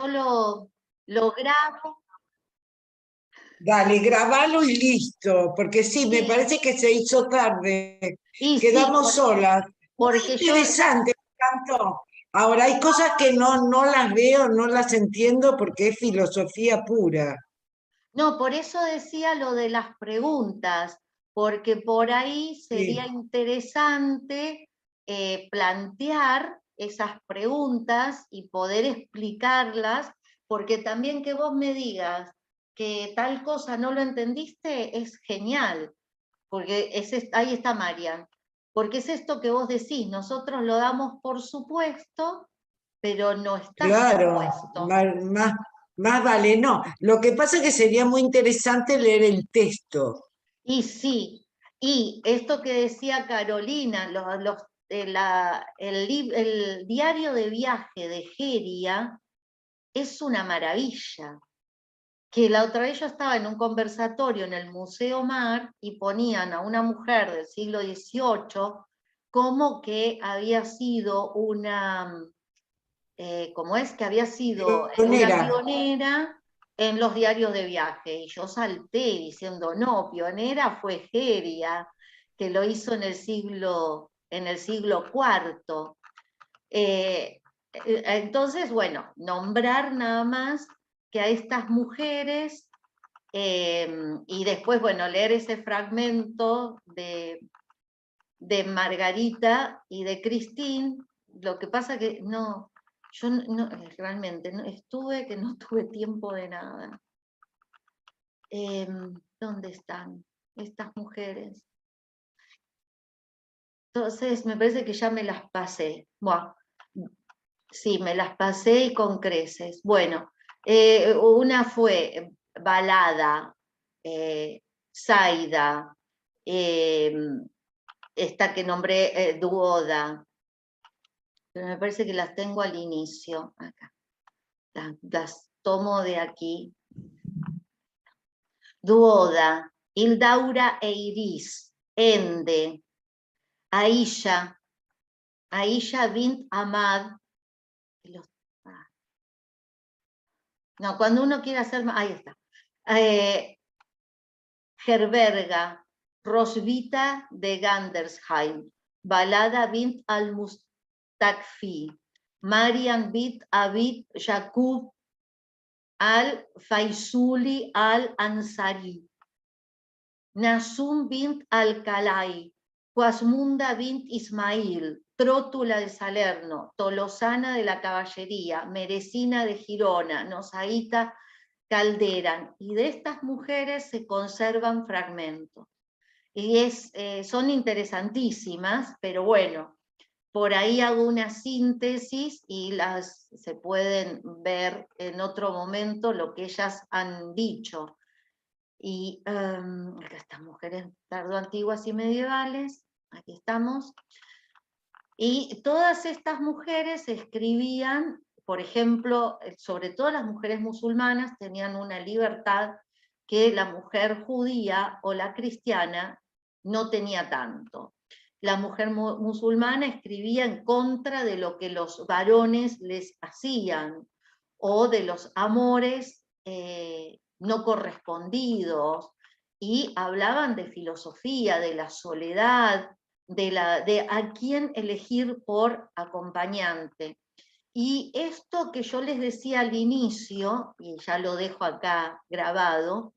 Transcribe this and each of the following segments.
lo grabo. Dale, grabalo y listo, porque sí, me Sí, parece que se hizo tarde. y sí, Quedamos solas. Muy porque yo, interesante, me encantó. Ahora, hay cosas que no las veo, no las entiendo porque es filosofía pura. no, por eso decía lo de las preguntas, porque por ahí sería Sí, interesante plantear esas preguntas y poder explicarlas, porque también que vos me digas que tal cosa no lo entendiste es genial, porque ahí está Marian, porque es esto que vos decís, nosotros lo damos por supuesto, pero no está claro, supuesto. más vale no. Lo que pasa es que sería muy interesante leer el texto. Y sí, y esto que decía Carolina, el diario de viaje de Geria es una maravilla. Que la otra vez yo estaba en un conversatorio en el Museo Mar y ponían a una mujer del siglo XVIII como que había sido como es que había sido una Pionera. pionera en los diarios de viaje. Y yo salté diciendo, no, pionera fue Geria, que lo hizo en el siglo IV. Entonces, bueno, nombrar nada más que a estas mujeres y después, bueno, leer ese fragmento de Margarita y de Christine, lo que pasa que no, yo realmente no, estuve que no tuve tiempo de nada. ¿Dónde están estas mujeres? Entonces, me parece que ya me las pasé. Bueno, sí, me las pasé y con creces. Bueno, una fue Balada, Zaida, esta que nombré Duoda, pero me parece que las tengo al inicio, acá, las tomo de aquí. Duoda, Hildaura e Iris, Ende, Aisha, Aisha bint Ahmad, no, cuando uno quiere hacer, ahí está, Gerberga, Rosvita de Gandersheim, Balada bint al-Mustakfi, Mariam bint Abid Yaqub al-Faisuli al-Ansari, Nasum bint al-Kalai, Quasmunda bint Ismail, Trótula de Salerno, Tolosana de la Caballería, Merecina de Girona, Nosaíta Calderan, y de estas mujeres se conservan fragmentos. Y son interesantísimas, pero bueno, por ahí hago una síntesis y se pueden ver en otro momento lo que ellas han dicho. Y acá están mujeres tardoantiguas y medievales, aquí estamos. Y todas estas mujeres escribían, por ejemplo, sobre todo las mujeres musulmanas, tenían una libertad que la mujer judía o la cristiana no tenía tanto. La mujer musulmana escribía en contra de lo que los varones les hacían o de los amores no correspondidos, y hablaban de filosofía, de la soledad, de a quién elegir por acompañante. Y esto que yo les decía al inicio, y ya lo dejo acá grabado,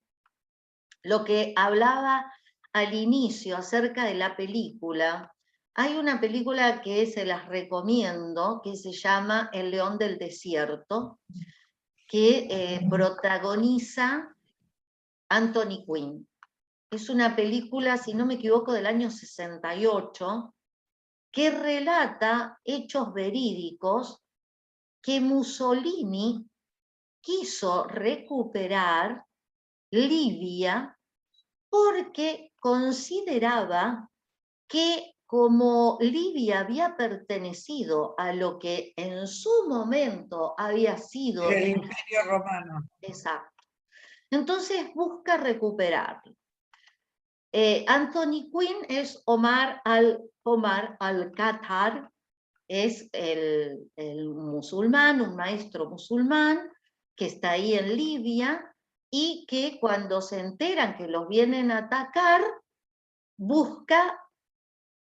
lo que hablaba al inicio acerca de la película, hay una película que se las recomiendo, que se llama El León del Desierto, que protagoniza Anthony Quinn. Es una película, si no me equivoco, del año 68, que relata hechos verídicos que Mussolini quiso recuperar Libia porque consideraba que como Libia había pertenecido a lo que en su momento había sido Era el Imperio Romano. exacto, entonces busca recuperarlo. Anthony Quinn es Omar al-Khattar, es el musulmán, un maestro musulmán que está ahí en Libia y que cuando se enteran que los vienen a atacar, busca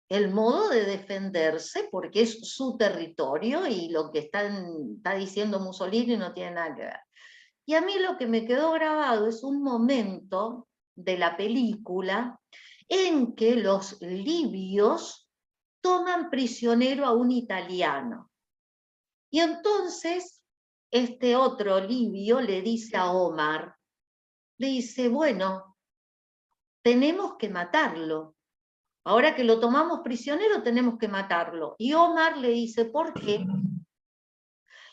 el modo de defenderse porque es su territorio y lo que está diciendo Mussolini no tiene nada que ver. Y a mí lo que me quedó grabado es un momento de la película en que los libios toman prisionero a un italiano. Y entonces este otro libio le dice a Omar, le dice, bueno, tenemos que matarlo. Ahora que lo tomamos prisionero, tenemos que matarlo. Y Omar le dice, ¿por qué?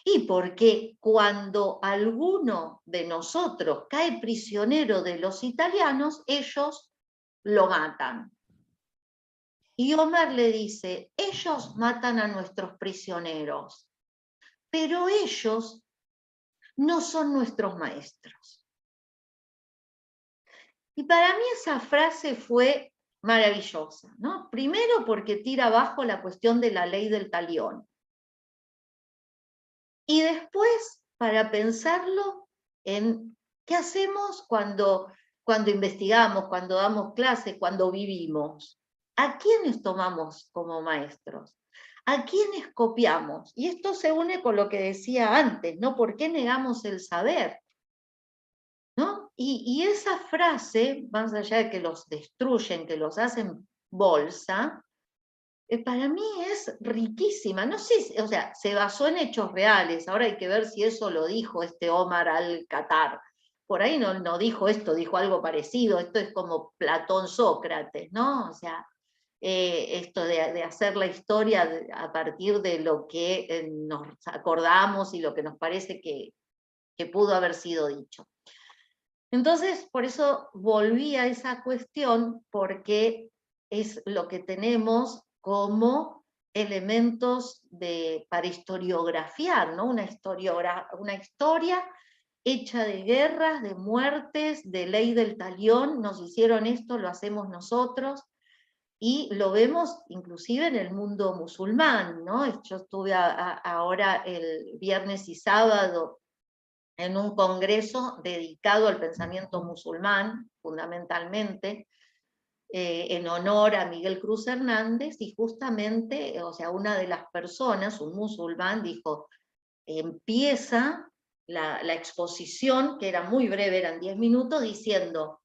Y porque cuando alguno de nosotros cae prisionero de los italianos, ellos lo matan. Y Omar le dice, ellos matan a nuestros prisioneros, pero ellos no son nuestros maestros. Y para mí esa frase fue maravillosa, ¿no? Primero porque tira abajo la cuestión de la ley del talión. Y después, para pensarlo en qué hacemos cuando investigamos, cuando damos clase, cuando vivimos. ¿A quiénes tomamos como maestros? ¿A quiénes copiamos? Y esto se une con lo que decía antes, ¿no? ¿Por qué negamos el saber? ¿No? Y esa frase, más allá de que los destruyen, que los hacen bolsa, para mí es riquísima. No sé, o sea, se basó en hechos reales. Ahora hay que ver si eso lo dijo este Omar al-Khattab. Por ahí no dijo esto, dijo algo parecido. Esto es como Platón-Sócrates, ¿no? O sea, esto de hacer la historia a partir de lo que nos acordamos y lo que nos parece que pudo haber sido dicho. Entonces, por eso volví a esa cuestión, porque es lo que tenemos como elementos para historiografiar, ¿no? Una historia hecha de guerras, de muertes, de ley del talión, nos hicieron esto, lo hacemos nosotros, y lo vemos inclusive en el mundo musulmán, ¿no? Yo estuve ahora el viernes y sábado en un congreso dedicado al pensamiento musulmán, fundamentalmente, en honor a Miguel Cruz Hernández, y justamente, o sea, una de las personas, un musulmán, dijo, empieza la exposición, que era muy breve, eran 10 minutos, diciendo,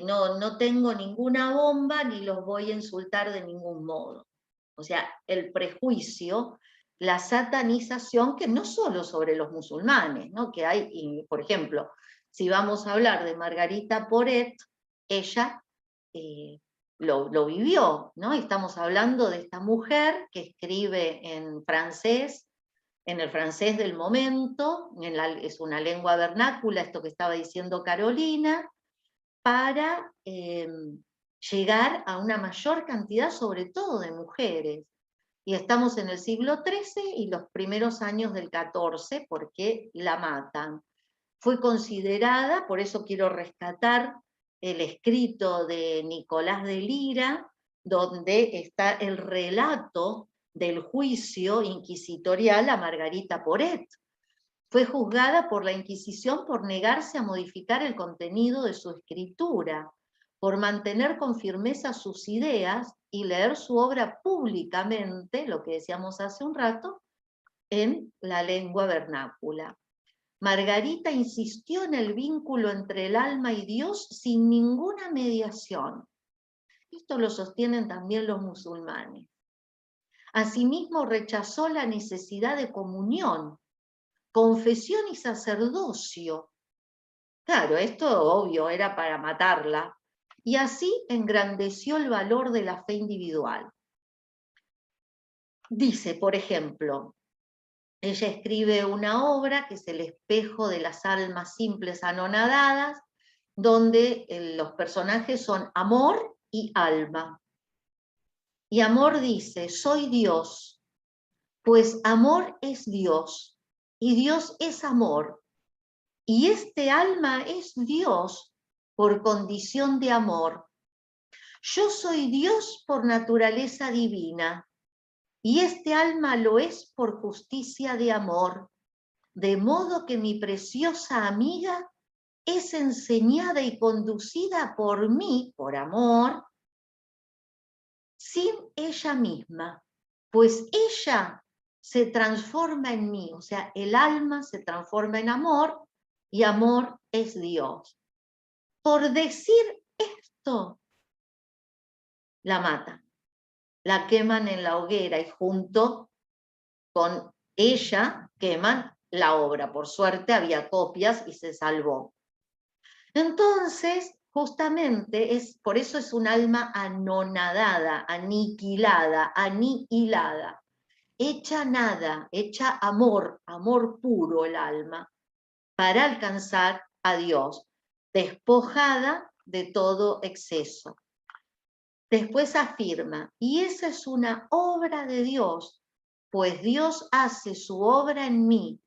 no tengo ninguna bomba ni los voy a insultar de ningún modo. O sea, el prejuicio, la satanización, que no solo sobre los musulmanes, ¿no? Que hay, y, por ejemplo, si vamos a hablar de Margarita Porret, ella lo vivió, ¿no? Estamos hablando de esta mujer que escribe en francés, en el francés del momento, es una lengua vernácula, esto que estaba diciendo Carolina, para llegar a una mayor cantidad, sobre todo de mujeres. Y estamos en el siglo XIII y los primeros años del XIV, porque la matan. Fue considerada, por eso quiero rescatar el escrito de Nicolás de Lira, donde está el relato del juicio inquisitorial a Margarita Porret. Fue juzgada por la Inquisición por negarse a modificar el contenido de su escritura, por mantener con firmeza sus ideas y leer su obra públicamente, lo que decíamos hace un rato, en la lengua vernácula. Margarita insistió en el vínculo entre el alma y Dios sin ninguna mediación. Esto lo sostienen también los musulmanes. Asimismo, rechazó la necesidad de comunión, confesión y sacerdocio. Claro, esto obvio era para matarla. Y así engrandeció el valor de la fe individual. Dice, por ejemplo, ella escribe una obra que es El espejo de las almas simples anonadadas, donde los personajes son Amor y Alma. Y Amor dice, soy Dios, pues Amor es Dios, y Dios es amor. Y este alma es Dios por condición de amor. Yo soy Dios por naturaleza divina, y este alma lo es por justicia de amor, de modo que mi preciosa amiga es enseñada y conducida por mí, por amor, sin ella misma, pues ella se transforma en mí, o sea, el alma se transforma en amor y amor es Dios. Por decir esto, la matan, la queman en la hoguera y junto con ella queman la obra. Por suerte había copias y se salvó. Entonces, justamente, por eso es un alma anonadada, aniquilada, anihilada, hecha nada, hecha amor, amor puro el alma, para alcanzar a Dios, despojada de todo exceso. Después afirma, y esa es una obra de Dios, pues Dios hace su obra en mí.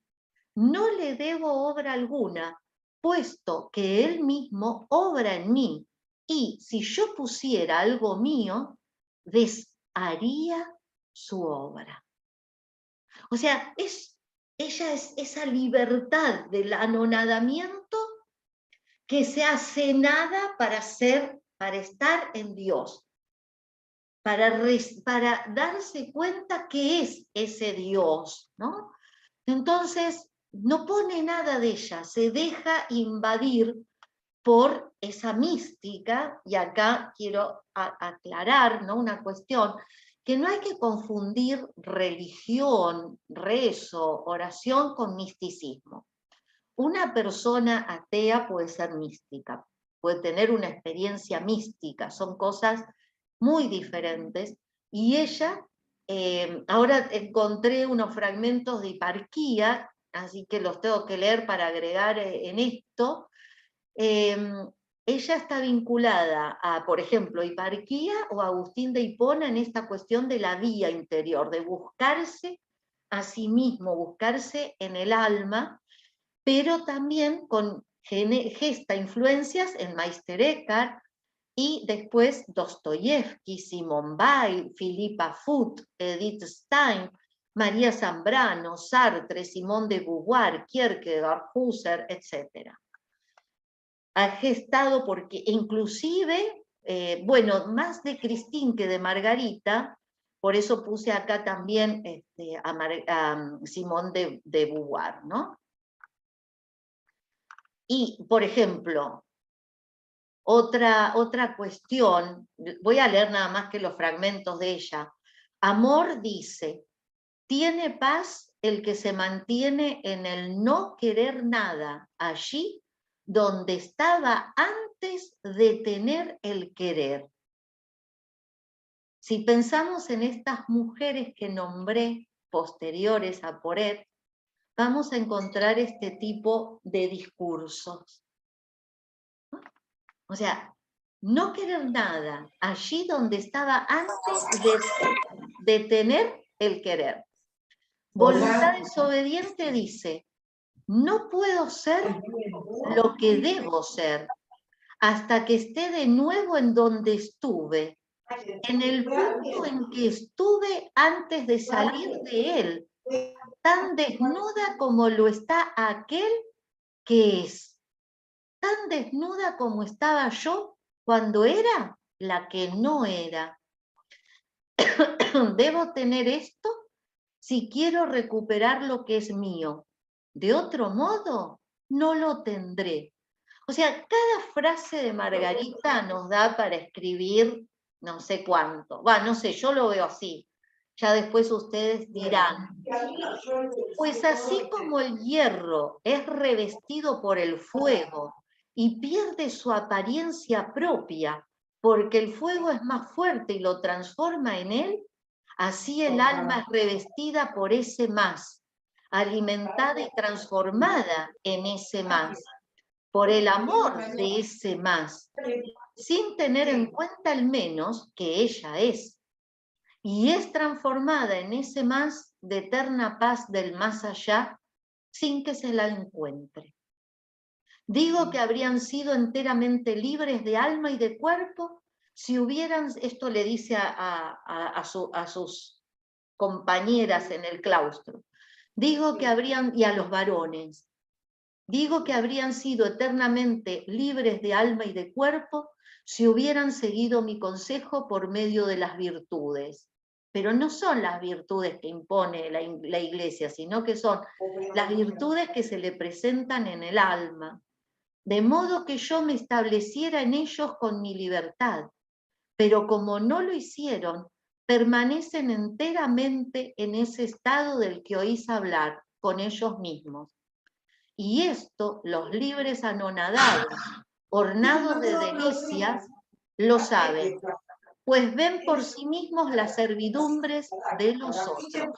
No le debo obra alguna, puesto que Él mismo obra en mí. Y si yo pusiera algo mío, desharía su obra. O sea, ella es esa libertad del anonadamiento que se hace nada para estar en Dios. Para darse cuenta que es ese Dios, ¿no? Entonces, no pone nada de ella, se deja invadir por esa mística, y acá quiero aclarar, ¿no?, una cuestión, que no hay que confundir religión, rezo, oración con misticismo. Una persona atea puede ser mística, puede tener una experiencia mística, son cosas muy diferentes, y ella, ahora encontré unos fragmentos de Hiparquía, así que los tengo que leer para agregar en esto. Ella está vinculada a, por ejemplo, Hiparquía o Agustín de Hipona en esta cuestión de la vía interior, de buscarse a sí mismo, buscarse en el alma, pero también gesta influencias en Meister Eckhart, y después Dostoyevsky, Simone Weil, Philippa Foot, Edith Stein, María Zambrano, Sartre, Simone de Beauvoir, Kierkegaard, Husserl, etc. Ha gestado porque inclusive, bueno, más de Christine que de Margarita, por eso puse acá también a Simone de Beauvoir, ¿no? Y, por ejemplo, otra cuestión, voy a leer nada más que los fragmentos de ella. Amor dice, tiene paz el que se mantiene en el no querer nada, allí donde estaba antes de tener el querer. Si pensamos en estas mujeres que nombré, posteriores a Porete, vamos a encontrar este tipo de discursos. O sea, no querer nada, allí donde estaba antes de tener el querer. Voluntad desobediente dice, no puedo ser lo que debo ser hasta que esté de nuevo en donde estuve, en el punto en que estuve antes de salir de él, tan desnuda como lo está aquel que es, tan desnuda como estaba yo cuando era la que no era. Debo tener esto si quiero recuperar lo que es mío. De otro modo, no lo tendré. O sea, cada frase de Margarita nos da para escribir no sé cuánto. No sé, yo lo veo así. Ya después ustedes dirán. Pues así como el hierro es revestido por el fuego y pierde su apariencia propia, porque el fuego es más fuerte y lo transforma en él, así el alma es revestida por ese más, alimentada y transformada en ese más, por el amor de ese más, sin tener en cuenta el menos que ella es, y es transformada en ese más de eterna paz del más allá, sin que se la encuentre. Digo que habrían sido enteramente libres de alma y de cuerpo si hubieran, esto le dice a sus compañeras en el claustro. Digo que habrían, y a los varones, digo que habrían sido eternamente libres de alma y de cuerpo si hubieran seguido mi consejo por medio de las virtudes. Pero no son las virtudes que impone la Iglesia, sino que son las virtudes que se le presentan en el alma. De modo que yo me estableciera en ellos con mi libertad. Pero como no lo hicieron, permanecen enteramente en ese estado del que oís hablar, con ellos mismos. Y esto los libres anonadados, ornados de delicias, lo saben, pues ven por sí mismos las servidumbres de los otros.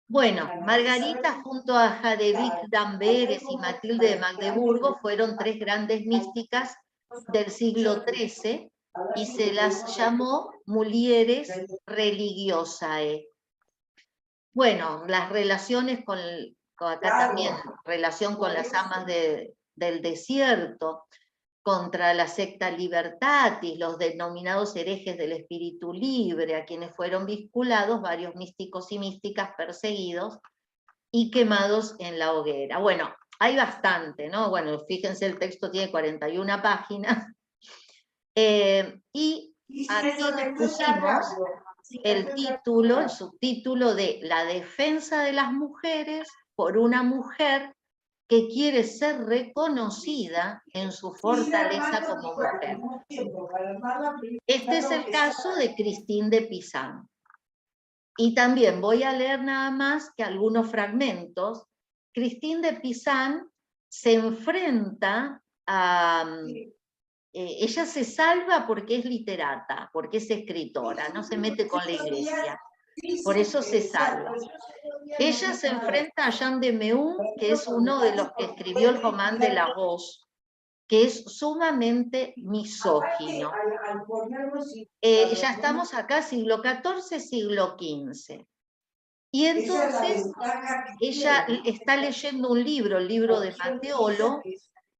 Bueno, Margarita junto a Jadevik d'Amberes y Matilde de Magdeburgo fueron tres grandes místicas del siglo XIII y se las llamó mulieres religiosae. Bueno, las relaciones acá también, relación con las amas del desierto, contra la secta Libertatis, los denominados herejes del espíritu libre, a quienes fueron vinculados varios místicos y místicas perseguidos y quemados en la hoguera. Bueno, hay bastante, ¿no? Bueno, fíjense, el texto tiene 41 páginas. Y aquí les pusimos el título, el subtítulo de La defensa de las mujeres por una mujer que quiere ser reconocida en su fortaleza como mujer. Este es el caso de Christine de Pisan. Y también voy a leer nada más que algunos fragmentos. Christine de Pisan se enfrenta a... ella se salva porque es literata, porque es escritora, no se mete con la iglesia. Por eso se salva. Ella se enfrenta a Jean de Meun, que es uno de los que escribió el Román de la Rose, que es sumamente misógino. Ya estamos acá, siglo XIV, siglo XV. Y entonces ella está leyendo un libro, el libro de Mateolo,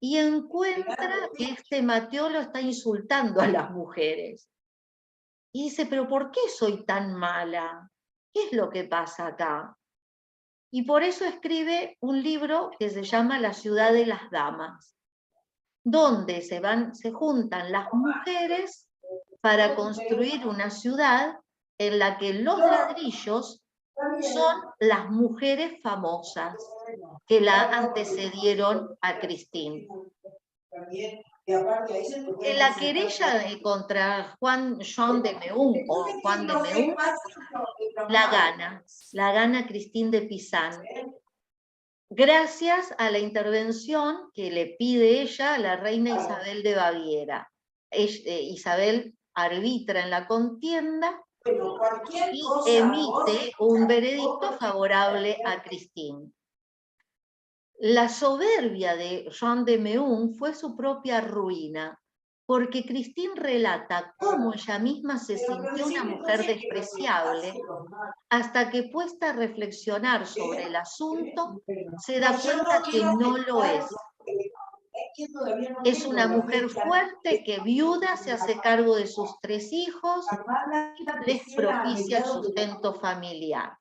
y encuentra que este Mateolo está insultando a las mujeres. Y dice, pero ¿por qué soy tan mala? ¿Qué es lo que pasa acá? Y por eso escribe un libro que se llama La ciudad de las damas, donde se juntan las mujeres para construir una ciudad en la que los ladrillos son las mujeres famosas que la antecedieron a Christine. La querella contra Jean de Meun o Juan de Meun la gana Christine de Pisan, gracias a la intervención que le pide ella a la reina Isabel de Baviera. Isabel arbitra en la contienda y emite un veredicto favorable a Christine. La soberbia de Jean de Meun fue su propia ruina, porque Christine relata cómo ella misma se sintió una mujer despreciable, hasta que puesta a reflexionar sobre el asunto, se da cuenta que no lo es. Es una mujer fuerte que viuda se hace cargo de sus 3 hijos y les propicia el sustento familiar.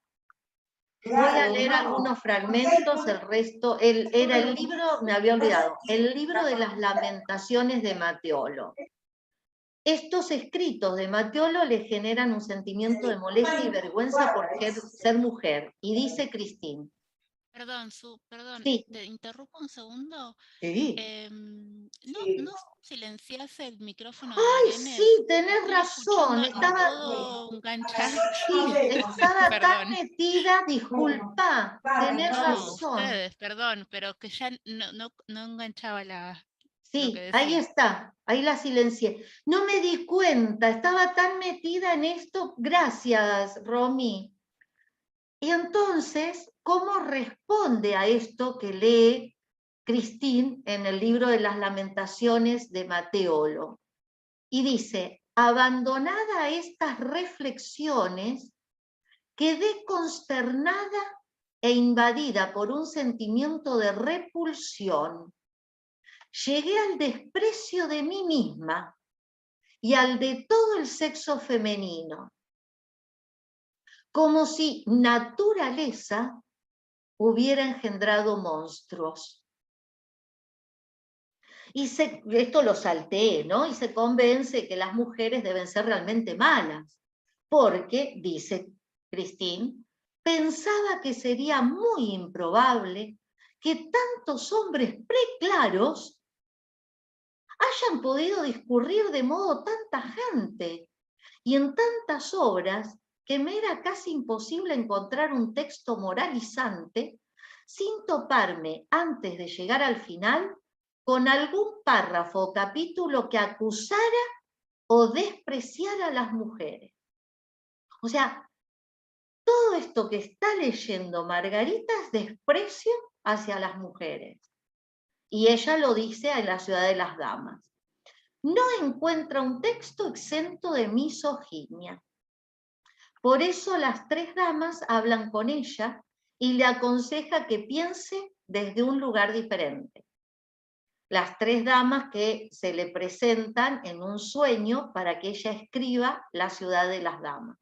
Voy a leer algunos fragmentos, el resto, era el libro, me había olvidado, el libro de las lamentaciones de Mateolo. Estos escritos de Mateolo le generan un sentimiento de molestia y vergüenza por ser mujer. Y dice Christine. Perdón, sí. ¿te interrumpo un segundo? Sí. ¿No silencias el micrófono de ¡Ay, Irene? sí! Tenés razón. Estaba enganchada. Sí, estaba tan metida, disculpa. Tenés razón. Ustedes, perdón, pero que ya no enganchaba Sí, ahí está, ahí la silencié. No me di cuenta, estaba tan metida en esto. Gracias, Romy. Y entonces, ¿cómo responde a esto que lee Christine en el libro de las Lamentaciones de Mateolo? Y dice, abandonada estas reflexiones, quedé consternada e invadida por un sentimiento de repulsión. Llegué al desprecio de mí misma y al de todo el sexo femenino. como si naturaleza hubiera engendrado monstruos. Y esto lo salteé, ¿no? Y se convence que las mujeres deben ser realmente malas, porque, dice Christine, pensaba que sería muy improbable que tantos hombres preclaros hayan podido discurrir de modo tanta gente y en tantas obras que me era casi imposible encontrar un texto moralizante sin toparme, antes de llegar al final, con algún párrafo o capítulo que acusara o despreciara a las mujeres. O sea, todo esto que está leyendo Margarita es desprecio hacia las mujeres. Y ella lo dice en La ciudad de las damas. No encuentra un texto exento de misoginia. Por eso las tres damas hablan con ella y le aconseja que piense desde un lugar diferente. Las tres damas que se le presentan en un sueño para que ella escriba La ciudad de las damas.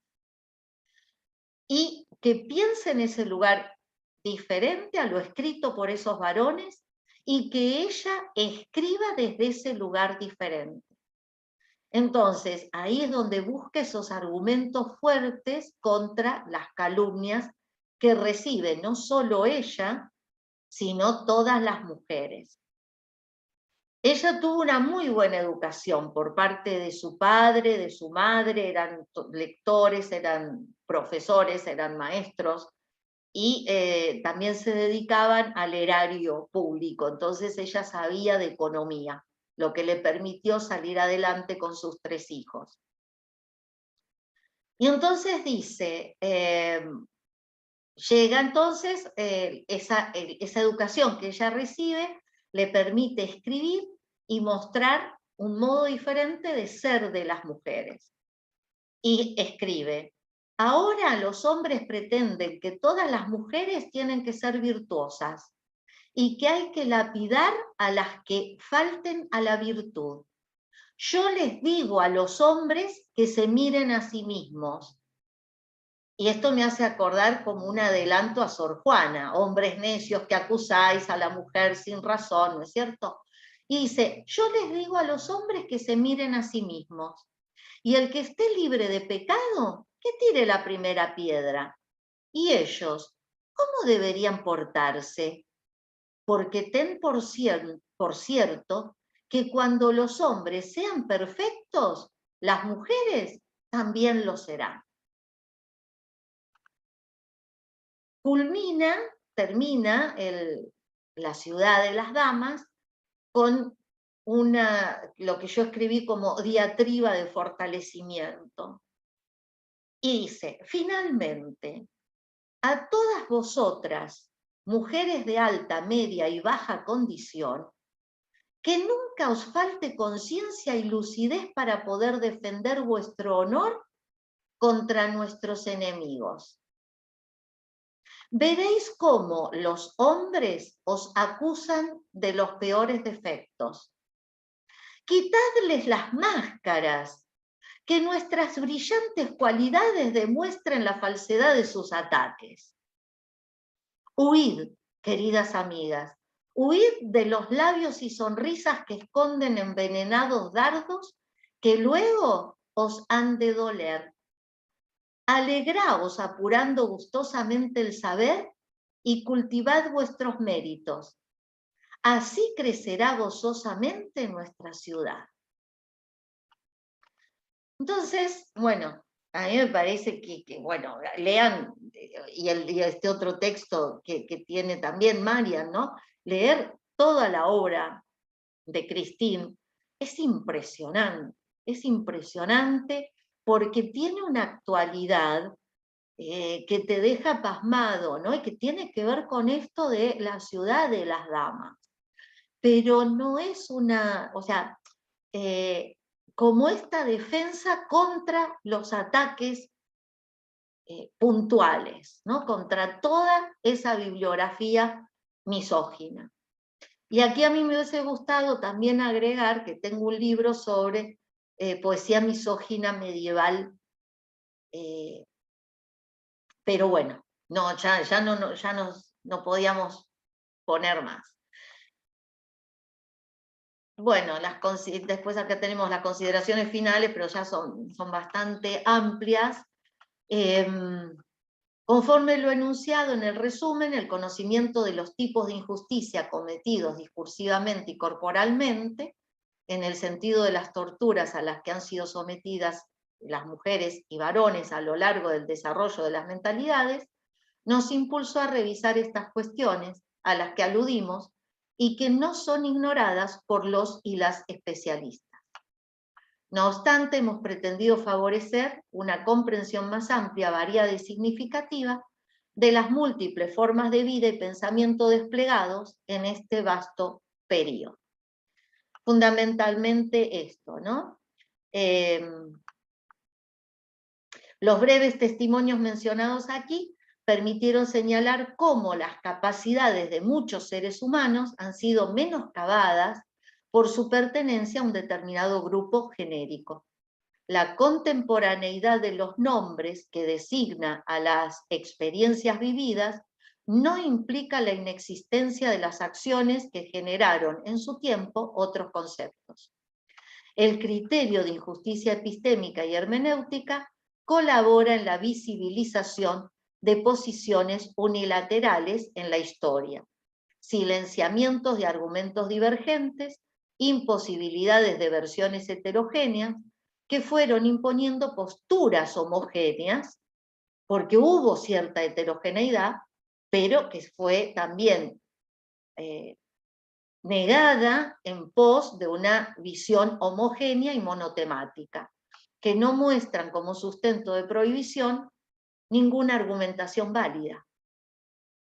Y que piense en ese lugar diferente a lo escrito por esos varones y que ella escriba desde ese lugar diferente. Entonces, ahí es donde busca esos argumentos fuertes contra las calumnias que recibe no solo ella, sino todas las mujeres. Ella tuvo una muy buena educación por parte de su padre, de su madre, eran lectores, eran profesores, eran maestros, y también se dedicaban al erario público, entonces ella sabía de economía, lo que le permitió salir adelante con sus tres hijos. Y entonces dice, llega entonces esa educación que ella recibe, le permite escribir y mostrar un modo diferente de ser de las mujeres. Y escribe, ahora los hombres pretenden que todas las mujeres tienen que ser virtuosas y que hay que lapidar a las que falten a la virtud. Yo les digo a los hombres que se miren a sí mismos. Y esto me hace acordar como un adelanto a Sor Juana, hombres necios que acusáis a la mujer sin razón, ¿no es cierto? Y dice, yo les digo a los hombres que se miren a sí mismos. Y el que esté libre de pecado, que tire la primera piedra. Y ellos, ¿cómo deberían portarse? Porque ten por cierto que cuando los hombres sean perfectos, las mujeres también lo serán. Termina La ciudad de las damas con lo que yo escribí como diatriba de fortalecimiento. Y dice, finalmente, a todas vosotras, mujeres de alta, media y baja condición, que nunca os falte conciencia y lucidez para poder defender vuestro honor contra nuestros enemigos. Veréis cómo los hombres os acusan de los peores defectos. Quitadles las máscaras, que nuestras brillantes cualidades demuestren la falsedad de sus ataques. Huid, queridas amigas, huid de los labios y sonrisas que esconden envenenados dardos que luego os han de doler. Alegraos apurando gustosamente el saber y cultivad vuestros méritos. Así crecerá gozosamente nuestra ciudad. Entonces, bueno, a mí me parece que bueno, lean, y este otro texto que tiene también Marian, ¿no? Leer toda la obra de Christine es impresionante porque tiene una actualidad que te deja pasmado, ¿no? Y que tiene que ver con esto de la ciudad de las damas. Pero no es una, o sea, como esta defensa contra los ataques puntuales, ¿no? Contra toda esa bibliografía misógina. Y aquí a mí me hubiese gustado también agregar que tengo un libro sobre poesía misógina medieval pero bueno, no, ya no podíamos poner más. Bueno, después acá tenemos las consideraciones finales, pero ya son bastante amplias. Conforme lo enunciado en el resumen, el conocimiento de los tipos de injusticia cometidos discursivamente y corporalmente, en el sentido de las torturas a las que han sido sometidas las mujeres y varones a lo largo del desarrollo de las mentalidades, nos impulsó a revisar estas cuestiones a las que aludimos y que no son ignoradas por los y las especialistas. No obstante, hemos pretendido favorecer una comprensión más amplia, variada y significativa de las múltiples formas de vida y pensamiento desplegados en este vasto periodo. Fundamentalmente esto, ¿no? Los breves testimonios mencionados aquí permitieron señalar cómo las capacidades de muchos seres humanos han sido menoscabadas por su pertenencia a un determinado grupo genérico. La contemporaneidad de los nombres que designa a las experiencias vividas no implica la inexistencia de las acciones que generaron en su tiempo otros conceptos. El criterio de injusticia epistémica y hermenéutica colabora en la visibilización de posiciones unilaterales en la historia, silenciamientos de argumentos divergentes, imposibilidades de versiones heterogéneas, que fueron imponiendo posturas homogéneas, porque hubo cierta heterogeneidad, pero que fue también negada en pos de una visión homogénea y monotemática, que no muestran como sustento de prohibición ninguna argumentación válida.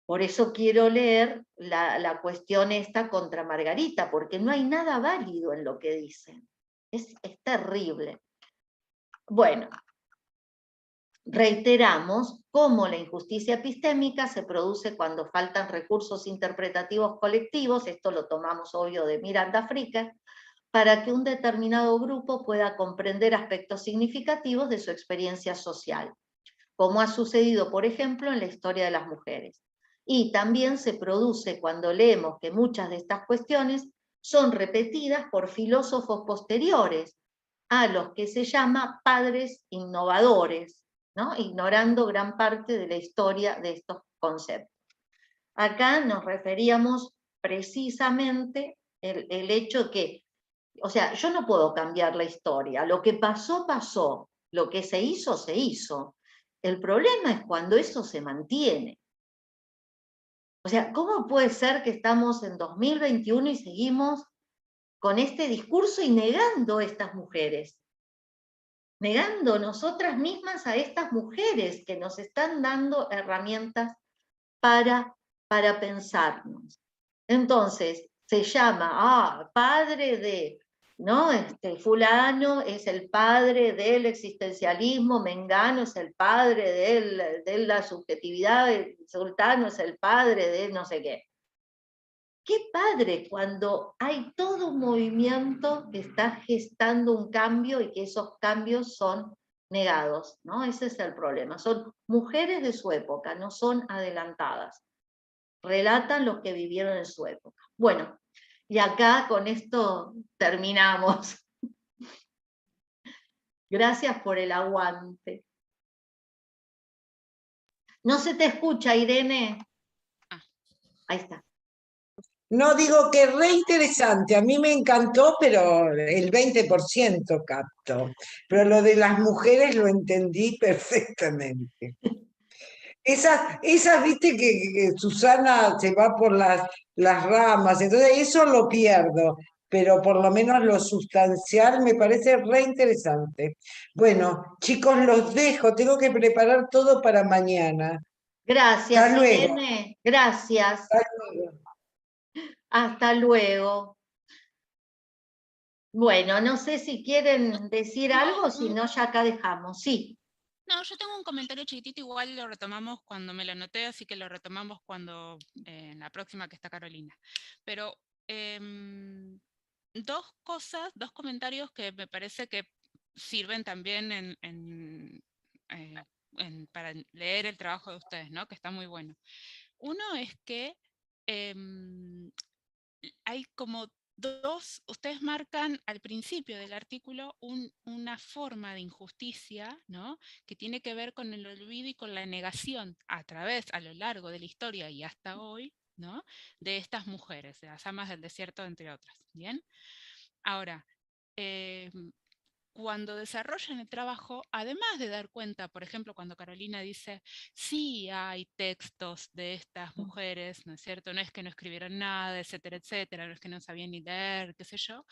Por eso quiero leer la cuestión esta contra Margarita, porque no hay nada válido en lo que dicen. Es terrible. Bueno, reiteramos cómo la injusticia epistémica se produce cuando faltan recursos interpretativos colectivos, esto lo tomamos obvio de Miranda Fricker, para que un determinado grupo pueda comprender aspectos significativos de su experiencia social, como ha sucedido, por ejemplo, en la historia de las mujeres. Y también se produce cuando leemos que muchas de estas cuestiones son repetidas por filósofos posteriores, a los que se llama padres innovadores, ¿no? Ignorando gran parte de la historia de estos conceptos. Acá nos referíamos precisamente el hecho que, o sea, yo no puedo cambiar la historia, lo que pasó, pasó, lo que se hizo, se hizo. El problema es cuando eso se mantiene. O sea, ¿cómo puede ser que estamos en 2021 y seguimos con este discurso y negando a estas mujeres? Negando nosotras mismas a estas mujeres que nos están dando herramientas para pensarnos. Entonces, se llama, padre de, ¿no? Fulano es el padre del existencialismo, Mengano es el padre de la subjetividad, el sultano es el padre de no sé qué. Qué padre cuando hay todo un movimiento que está gestando un cambio y que esos cambios son negados, ¿no? Ese es el problema. Son mujeres de su época, no son adelantadas. Relatan lo que vivieron en su época. Bueno, y acá con esto terminamos. Gracias por el aguante. No se te escucha, Irene. Ahí está. No, digo que re interesante, a mí me encantó, pero el 20% capto. Pero lo de las mujeres lo entendí perfectamente. Esas viste que Susana se va por las ramas, entonces eso lo pierdo, pero por lo menos lo sustancial me parece re interesante. Bueno, chicos, los dejo, tengo que preparar todo para mañana. Gracias, Hasta luego. Irene. Gracias. Hasta luego. Hasta luego. Bueno, no sé si quieren decir algo, si no, ya acá dejamos. Sí. No, yo tengo un comentario chiquitito, igual lo retomamos cuando me lo anoté, así que lo retomamos cuando en la próxima que está Carolina. Pero dos comentarios que me parece que sirven también para leer el trabajo de ustedes, ¿no? Que está muy bueno. Uno es que hay como dos, ustedes marcan al principio del artículo una forma de injusticia, ¿no? Que tiene que ver con el olvido y con la negación a lo largo de la historia y hasta hoy, ¿no? De estas mujeres, de las amas del desierto, entre otras. ¿Bien? Ahora, eh, cuando desarrollan el trabajo, además de dar cuenta, por ejemplo, cuando Carolina dice, sí hay textos de estas mujeres, ¿no es cierto? No es que no escribieron nada, etcétera, etcétera, no es que no sabían ni leer, qué sé yo.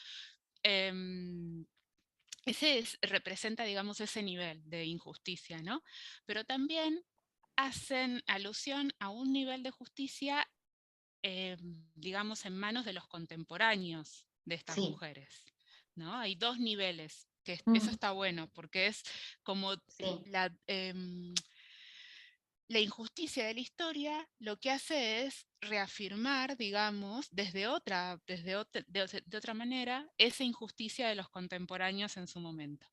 Representa, digamos, ese nivel de injusticia, ¿no? Pero también hacen alusión a un nivel de justicia, digamos, en manos de los contemporáneos de estas Sí, mujeres, ¿no? Hay dos niveles, que eso mm, está bueno, porque es como sí, la injusticia de la historia lo que hace es reafirmar, digamos, de otra manera, esa injusticia de los contemporáneos en su momento.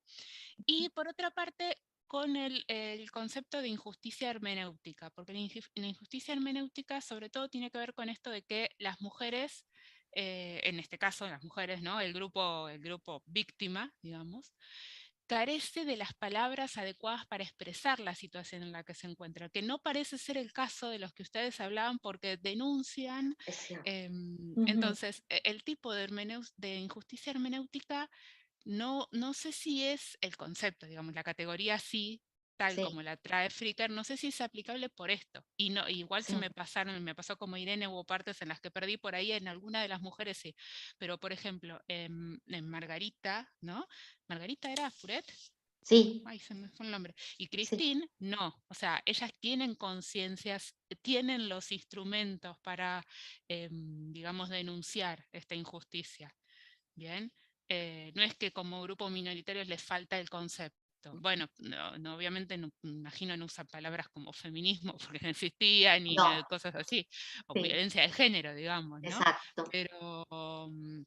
Y por otra parte, con el concepto de injusticia hermenéutica, porque la injusticia hermenéutica sobre todo tiene que ver con esto de que las mujeres, en este caso las mujeres, ¿no? El grupo víctima, digamos, carece de las palabras adecuadas para expresar la situación en la que se encuentra, que no parece ser el caso de los que ustedes hablaban porque denuncian. es cierto. Ujú, Entonces, el tipo de injusticia hermenéutica no sé si es el concepto, digamos, la categoría sí, tal sí, como la trae Fricker, no sé si es aplicable por esto. Y no, igual si sí, me pasó como Irene, hubo partes en las que perdí por ahí, en alguna de las mujeres sí. Pero, por ejemplo, en Margarita, ¿no? Margarita era Furet, sí, ay, se me fue el nombre. Y sí, Christine, no. O sea, ellas tienen conciencias, tienen los instrumentos para, digamos, denunciar esta injusticia. Bien, no es que como grupo minoritario les falta el concepto. Bueno, obviamente no, imagino no usan palabras como feminismo porque no existía, ni no, cosas así, o sí, violencia de género, digamos, ¿no? exacto. Pero, mm,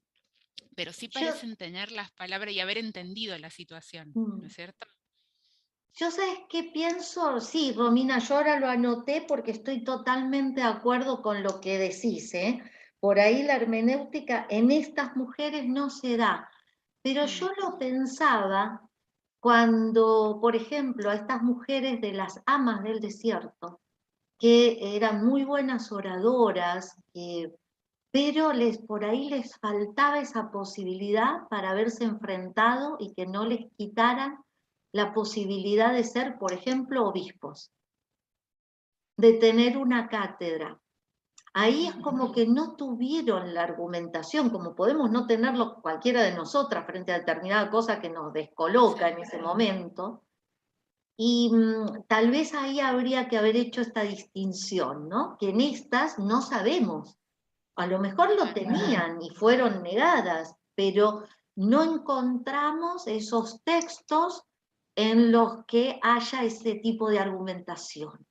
pero sí Yo, parecen tener las palabras y haber entendido la situación, ¿no mm, es cierto? yo ¿sabes qué pienso? Sí, Romina, yo ahora lo anoté porque estoy totalmente de acuerdo con lo que decís, ¿eh? Por ahí la hermenéutica en estas mujeres no se da, pero Mm, yo lo pensaba cuando, por ejemplo, a estas mujeres de las amas del desierto, que eran muy buenas oradoras, pero por ahí les faltaba esa posibilidad para haberse enfrentado y que no les quitaran la posibilidad de ser, por ejemplo, obispos, de tener una cátedra. Ahí es mm, como que no tuvieron la argumentación, como podemos no tenerlo cualquiera de nosotras frente a determinada cosa que nos descoloca en sí, ese momento. Y tal vez ahí habría que haber hecho esta distinción, ¿no? Que en estas no sabemos. A lo mejor lo claro. tenían y fueron negadas, pero no encontramos esos textos en los que haya ese tipo de argumentación.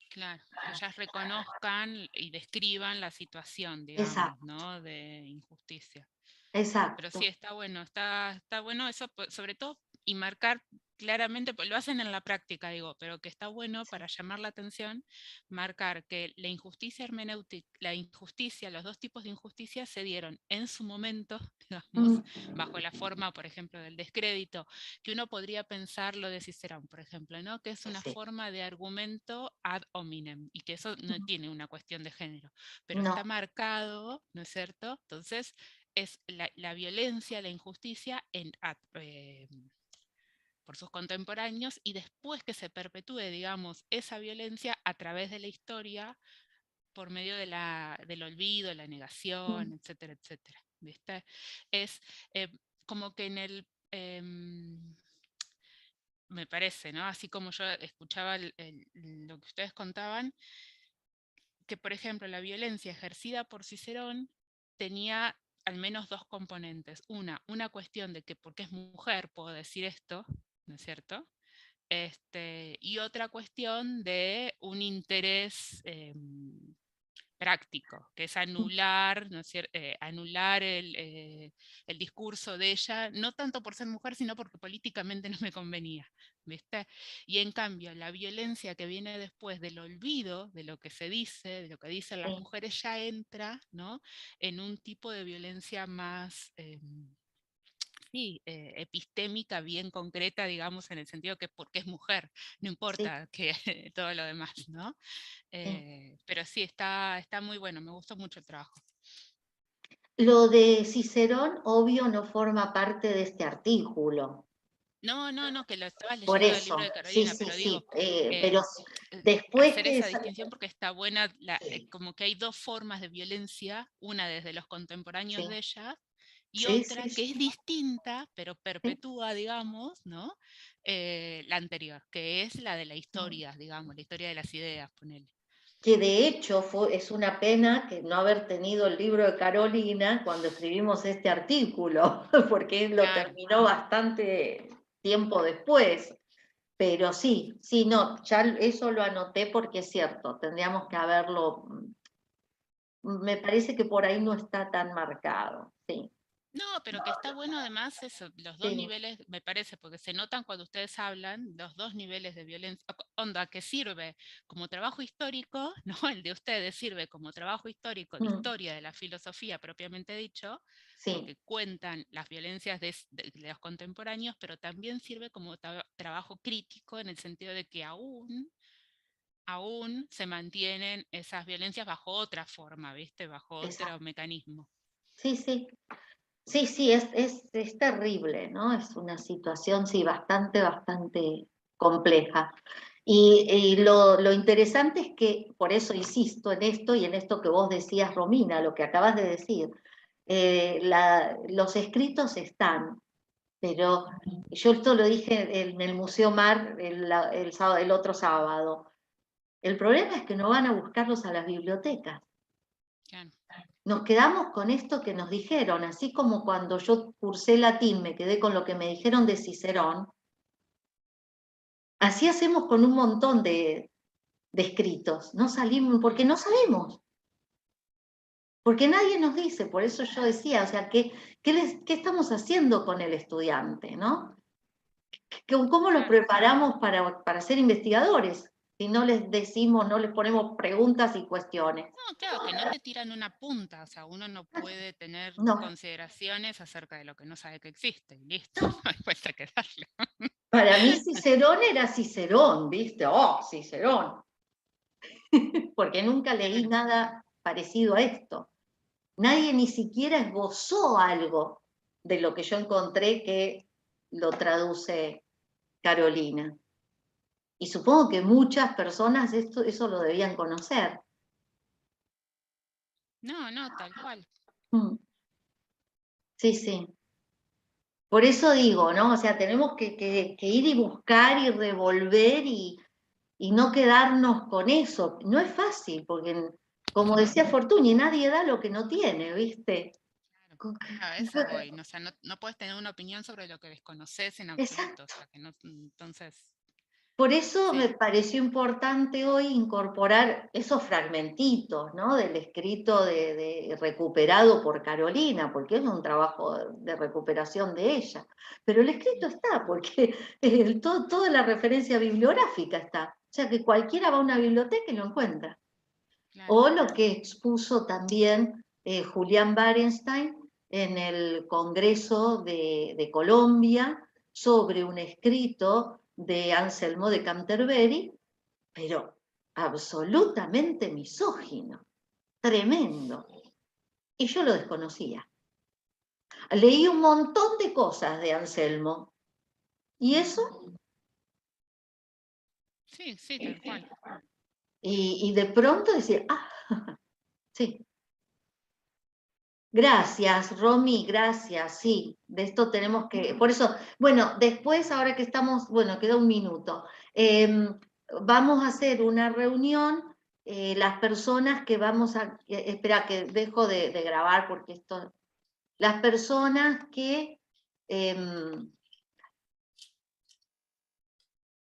Claro, que ellas reconozcan y describan la situación, digamos, Exacto, ¿no? De injusticia. Pero sí, exacto. está bueno eso, sobre todo, y marcar claramente, pues lo hacen en la práctica, digo, pero que está bueno Sí. para llamar la atención, marcar que la injusticia hermenéutica, la injusticia, los dos tipos de injusticia se dieron en su momento, digamos, Mm, bajo la forma, por ejemplo, del descrédito, que uno podría pensar lo de Cicerón, por ejemplo, ¿no? Que es una sí. forma de argumento ad hominem, y que eso no tiene una cuestión de género, pero está No. marcado, ¿no es cierto? Entonces, es la violencia, la injusticia por sus contemporáneos y después que se perpetúe, digamos, esa violencia a través de la historia por medio del olvido, la negación, Mm, etcétera, etcétera. ¿Viste? Es como que en me parece, ¿no? Así como yo escuchaba lo que ustedes contaban, que, por ejemplo, la violencia ejercida por Cicerón tenía al menos dos componentes. Una cuestión de que porque es mujer puedo decir esto, ¿no es cierto? Y otra cuestión de un interés práctico, que es anular, ¿no es anular el discurso de ella, no tanto por ser mujer, sino porque políticamente no me convenía, ¿viste? Y en cambio, la violencia que viene después del olvido de lo que se dice, de lo que dicen las mujeres, ya entra, ¿no?, en un tipo de violencia más... sí, epistémica, bien concreta, digamos, en el sentido que porque es mujer, no Sí, importa que todo lo demás, ¿no? sí. Pero sí, está muy bueno, me gustó mucho el trabajo. Lo de Cicerón, obvio, no forma parte de este artículo. No, que lo estabas Por leyendo del libro de eso, sí, Carolina, sí, pero digo, sí. Pero después hacer que... esa distinción porque está buena, como que hay dos formas de violencia, una desde los contemporáneos Sí, de ella y sí, otra sí, que sí, es distinta, pero sí. perpetúa, digamos, ¿no? La anterior, que es la de la historia, digamos, la historia de las ideas, ponele. Que de hecho es una pena que no haber tenido el libro de Carolina cuando escribimos este artículo, porque él lo Claro. terminó bastante tiempo después. Pero sí, sí, no, ya eso lo anoté porque es cierto, tendríamos que haberlo, me parece que por ahí no está tan marcado, sí, No, pero que está bueno además eso, los dos sí, niveles, me parece, porque se notan cuando ustedes hablan, los dos niveles de violencia, onda, que sirve como trabajo histórico, ¿no? El de ustedes sirve como trabajo histórico de historia de la filosofía propiamente dicho, sí, porque cuentan las violencias de los contemporáneos, pero también sirve como trabajo crítico en el sentido de que aún se mantienen esas violencias bajo otra forma, ¿viste? Bajo otro exacto, mecanismo. sí, sí. Sí, sí, es terrible, ¿no? Es una situación, sí, bastante, bastante compleja. Y lo interesante es que, por eso insisto en esto y en esto que vos decías, Romina, lo que acabas de decir, los escritos están, pero yo esto lo dije en el Museo Mar el otro sábado. El problema es que no van a buscarlos a las bibliotecas. Claro. Nos quedamos con esto que nos dijeron, así como cuando yo cursé latín me quedé con lo que me dijeron de Cicerón, así hacemos con un montón de escritos, no salimos, porque no sabemos, porque nadie nos dice, por eso yo decía, o sea, ¿qué estamos haciendo con el estudiante, no? ¿Cómo los Claro. preparamos para ser investigadores? Si no les decimos, no les ponemos preguntas y cuestiones. No, claro, que no te tiran una punta, o sea, uno no puede tener No, consideraciones acerca de lo que no sabe que existe, y listo, no. no hay vuelta que darle. Para mí Cicerón era Cicerón, ¿viste? Oh, Cicerón. Porque nunca leí Claro. nada parecido a esto. Nadie ni siquiera esbozó algo de lo que yo encontré que lo traduce Carolina. Y supongo que muchas personas eso lo debían conocer. No, tal cual. Mm, sí, sí. Por eso digo, ¿no? O sea, tenemos que ir y buscar y revolver y no quedarnos con eso. No es fácil, porque como decía Fortuny, nadie da lo que no tiene, ¿viste? A eso voy, no, o sea, no puedes tener una opinión sobre lo que desconoces en absoluto, o Exacto. sea, que no, entonces, Por eso sí, me pareció importante hoy incorporar esos fragmentitos, ¿no? Del escrito recuperado por Carolina, porque es un trabajo de recuperación de ella. Pero el escrito está, porque toda la referencia bibliográfica está. O sea que cualquiera va a una biblioteca y lo encuentra. claro. O lo que expuso también Julián Barenstein en el Congreso de Colombia sobre un escrito de Anselmo de Canterbury, pero absolutamente misógino, tremendo. Y yo lo desconocía. Leí un montón de cosas de Anselmo. ¿Y eso? Sí, tal cual. Y de pronto decir, ah, sí. Gracias, Romy, gracias, sí, de esto tenemos que, por eso, bueno, después, ahora que estamos, bueno, queda un minuto, vamos a hacer una reunión, las personas que vamos a, espera que dejo de grabar porque esto, las personas que